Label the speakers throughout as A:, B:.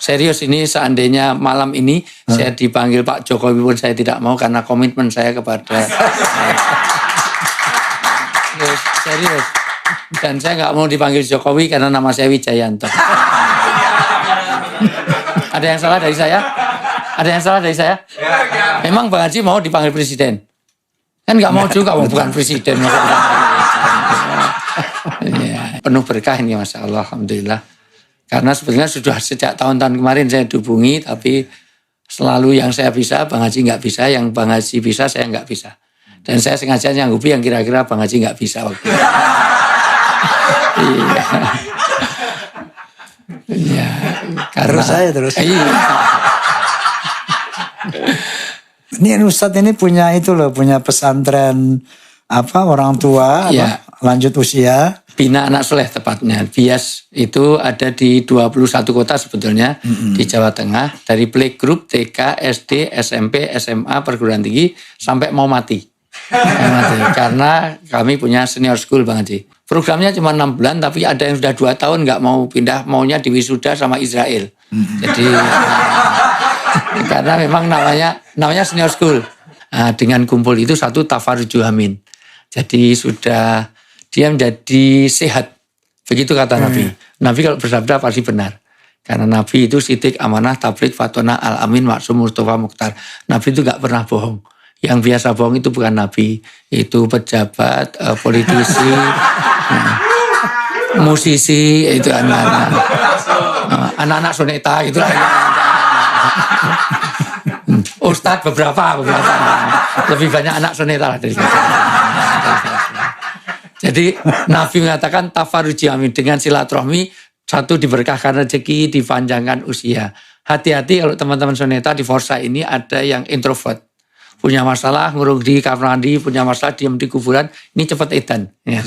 A: serius ini seandainya malam ini saya dipanggil Pak Jokowi pun saya tidak mau karena komitmen saya kepada serius. Dan saya nggak mau dipanggil Jokowi karena nama saya Wijayanto. Ada yang salah dari saya? Ada yang salah dari saya? Memang Bang Haji mau dipanggil presiden? Kan nggak mau juga, mau bukan presiden. Ya, penuh berkah ini, Masya Allah, Alhamdulillah. Karena sebetulnya sudah sejak tahun-tahun kemarin saya dihubungi, tapi selalu yang saya bisa, Bang Haji nggak bisa, yang Bang Haji bisa, saya nggak bisa. Dan saya sengaja nyanggupi yang kira-kira Bang Haji nggak bisa waktu itu. Iya. Ya, karena
B: terus.
A: Iya.
B: Ini Ustadz ini punya pesantren orang tua
A: Ya.
B: Lanjut Usia.
A: Bina Anak Soleh tepatnya. BIAS itu ada di 21 kota sebetulnya di Jawa Tengah. Dari playgroup, TK, SD, SMP, SMA, perguruan tinggi sampai mau mati. Karena kami punya senior school Bang Haji. Programnya cuma 6 bulan tapi ada yang sudah 2 tahun nggak mau pindah, maunya di wisuda sama Israel. Jadi karena memang namanya senior school. Nah, dengan kumpul itu satu tafaruju amin. Jadi sudah dia menjadi sehat. Begitu kata Nabi. Nabi kalau bersabda pasti benar. Karena Nabi itu sidik, amanah, tablik, fatona, al-amin, maksum, mustafa, mukhtar. Nabi itu gak pernah bohong. Yang biasa bohong itu bukan Nabi. Itu pejabat, politisi, musisi, itu anak-anak soneta, itu Ustadz beberapa. Lebih banyak anak soneta lah dari kita. Jadi Nabi mengatakan tafaruji amin, dengan silaturahmi satu diberkahkan rezeki, dipanjangkan usia. Hati-hati kalau teman-teman soneta di Forsa ini ada yang introvert. Punya masalah ngurung di kamar mandi, punya masalah diam di kuburan, ini cepat edan. Ya,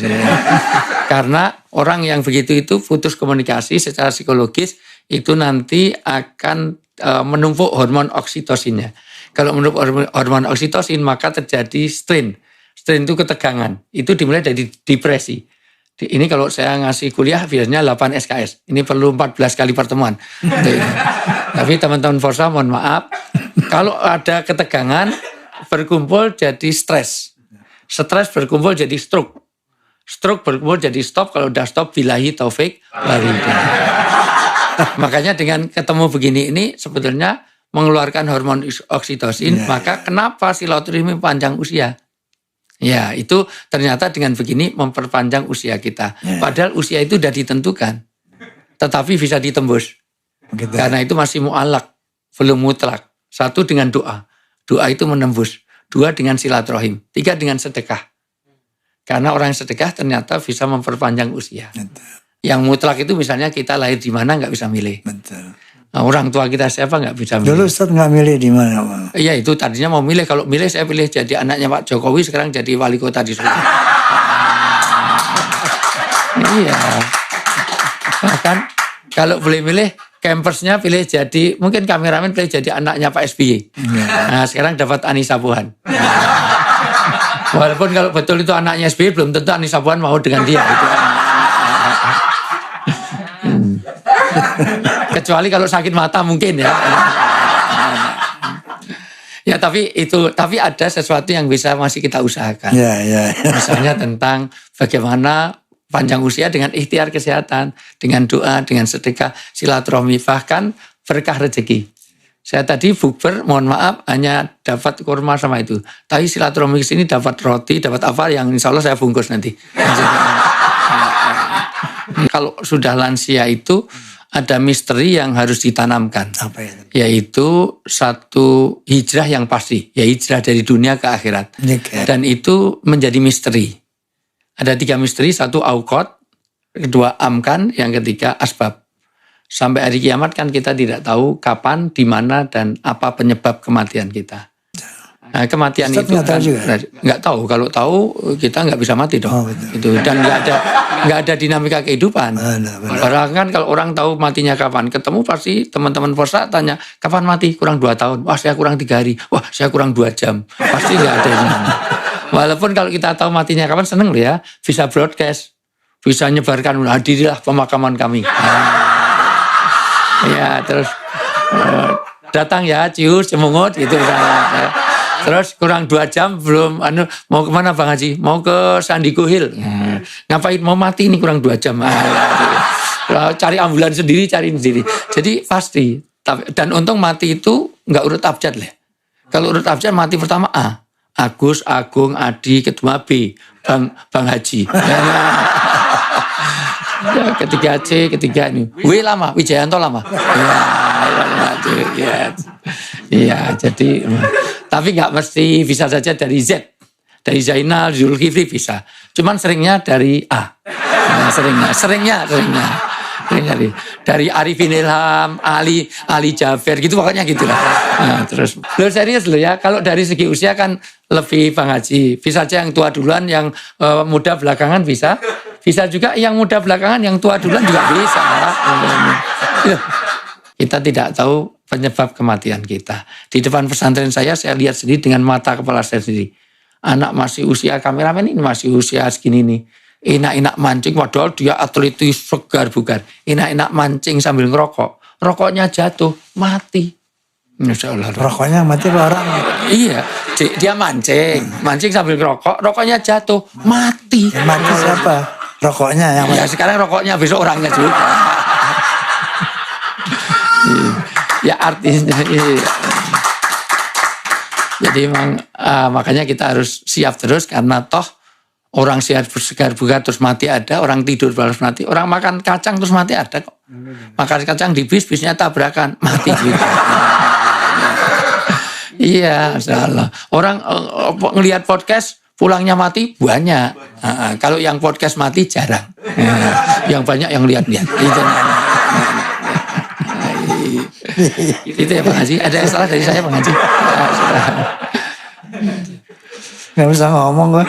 A: karena orang yang begitu itu putus komunikasi secara psikologis itu nanti akan menumpuk hormon oksitosinnya. Kalau menumpuk hormon oksitosin maka terjadi strain. Strain itu ketegangan. Itu dimulai dari depresi. Ini kalau saya ngasih kuliah biasanya 8 SKS. Ini perlu 14 kali pertemuan. Tapi teman-teman Forsa mohon maaf. Kalau ada ketegangan berkumpul jadi stres. Stres berkumpul jadi stroke. Stroke berkumpul jadi stop. Kalau udah stop billahi taufik walhidayah. Makanya dengan ketemu begini ini sebetulnya mengeluarkan hormon oksitosin. Maka kenapa silaturahmi panjang usia? Ya, itu ternyata dengan begini memperpanjang usia kita. Padahal usia itu sudah ditentukan. Tetapi bisa ditembus.
B: Begitu.
A: Karena itu masih mu'alak, belum mutlak. 1 dengan doa. Doa itu menembus. 2 dengan silaturahim. 3 dengan sedekah. Karena orang yang sedekah ternyata bisa memperpanjang usia.
B: Betul.
A: Yang mutlak itu misalnya kita lahir di mana nggak bisa milih.
B: Betul.
A: Nah, orang tua kita siapa nggak bisa milih.
B: Dulu Ustadz nggak milih di mana?
A: Iya, itu tadinya mau milih. Kalau milih saya pilih jadi anaknya Pak Jokowi, sekarang jadi wali kota di Solo. Iya. Bahkan kalau boleh milih, campersnya pilih jadi, mungkin kameramen pilih jadi anaknya Pak SBY. Nah, sekarang dapat Anissa Pohan. Walaupun kalau betul itu anaknya SBY, belum tentu Anissa Pohan mau dengan dia. Gitu. Kecuali kalau sakit mata mungkin ya. Ya tapi ada sesuatu yang bisa masih kita usahakan.
B: Ya.
A: Misalnya tentang bagaimana panjang usia dengan ikhtiar kesehatan, dengan doa, dengan sedekah, silaturahmi, bahkan berkah rezeki. Saya tadi bukber, mohon maaf, hanya dapat kurma sama itu. Tapi silaturahmi kesini dapat roti, dapat apa yang insya Allah saya bungkus nanti. Kalau sudah lansia itu ada misteri yang harus ditanamkan.
B: Apa itu?
A: Yaitu satu hijrah yang pasti. Ya hijrah dari dunia ke akhirat. Dan itu menjadi misteri. Ada 3 misteri. 1 aukot. 2 amkan. Yang ketiga asbab. Sampai hari kiamat kan kita tidak tahu kapan, di mana, dan apa penyebab kematian kita. Nah, kematian
B: Ustaz
A: itu
B: nggak tahu juga?
A: nggak tahu. Kalau tahu kita nggak bisa mati dong. Itu dan nggak ada dinamika kehidupan. Orang kan kalau orang tahu matinya kapan, ketemu pasti teman-teman Forsa tanya kapan mati, kurang 2 tahun. Wah saya kurang 3 hari. Wah saya kurang 2 jam. Pasti nggak ada ini. Walaupun kalau kita tahu matinya kapan seneng loh ya, bisa broadcast, bisa nyebarkan hadirilah pemakaman kami. Ya terus Datang ya, cius, cemungut gitu. Terus kurang 2 jam belum, mau kemana Bang Haji? Mau ke Sandiku Hill. Ngapain mau mati ini kurang 2 jam. Cari ambulans sendiri, cari sendiri. Jadi pasti. Dan untung mati itu nggak urut abjad lah. Kalau urut abjad mati pertama A. Agus, Agung, Adi, kedua B. Bang Haji. Ya, ketiga C, ketiga ini. W lama, Wijayanto lama. Iya, jadi tapi nggak mesti, bisa saja dari Z. Dari Zainal, Zulkifli bisa. Cuman seringnya dari A. Nah, seringnya. Dari Arifin Ilham, Ali Jaber gitu, pokoknya gitulah. Nah, terus lo serius lo ya, kalau dari segi usia kan lebih Bang Haji. Bisa aja yang tua duluan, yang muda belakangan bisa. Bisa juga yang muda belakangan, yang tua duluan juga bisa. Kita tidak tahu penyebab kematian kita. Di depan pesantren saya lihat sendiri dengan mata kepala saya sendiri. Anak masih usia, kameramen ini masih usia segini nih. Enak-enak mancing, padahal dia atletis segar bugar. Enak-enak mancing sambil ngerokok. Rokoknya jatuh, mati. Masya Allah.
B: Rokoknya mati orang.
A: Iya, dia mancing sambil ngerokok, rokoknya jatuh, mati.
B: Mati siapa? Rokoknya yang mati.
A: Ya sekarang rokoknya, besok orangnya juga. Ya artinya iya. Jadi memang makanya kita harus siap terus, karena toh orang sehat segar bugar terus mati ada, orang tidur terus mati, orang makan kacang terus mati ada kok. Makan kacang di bisnya tabrakan, mati juga. Iya, salah. Orang ngelihat podcast pulangnya mati banyak. Kalau yang podcast mati jarang. Yang banyak yang lihat-lihat. Itu ya Bang Haji. Ada yang salah dari saya Bang Haji?
B: Nggak bisa ngomong gue.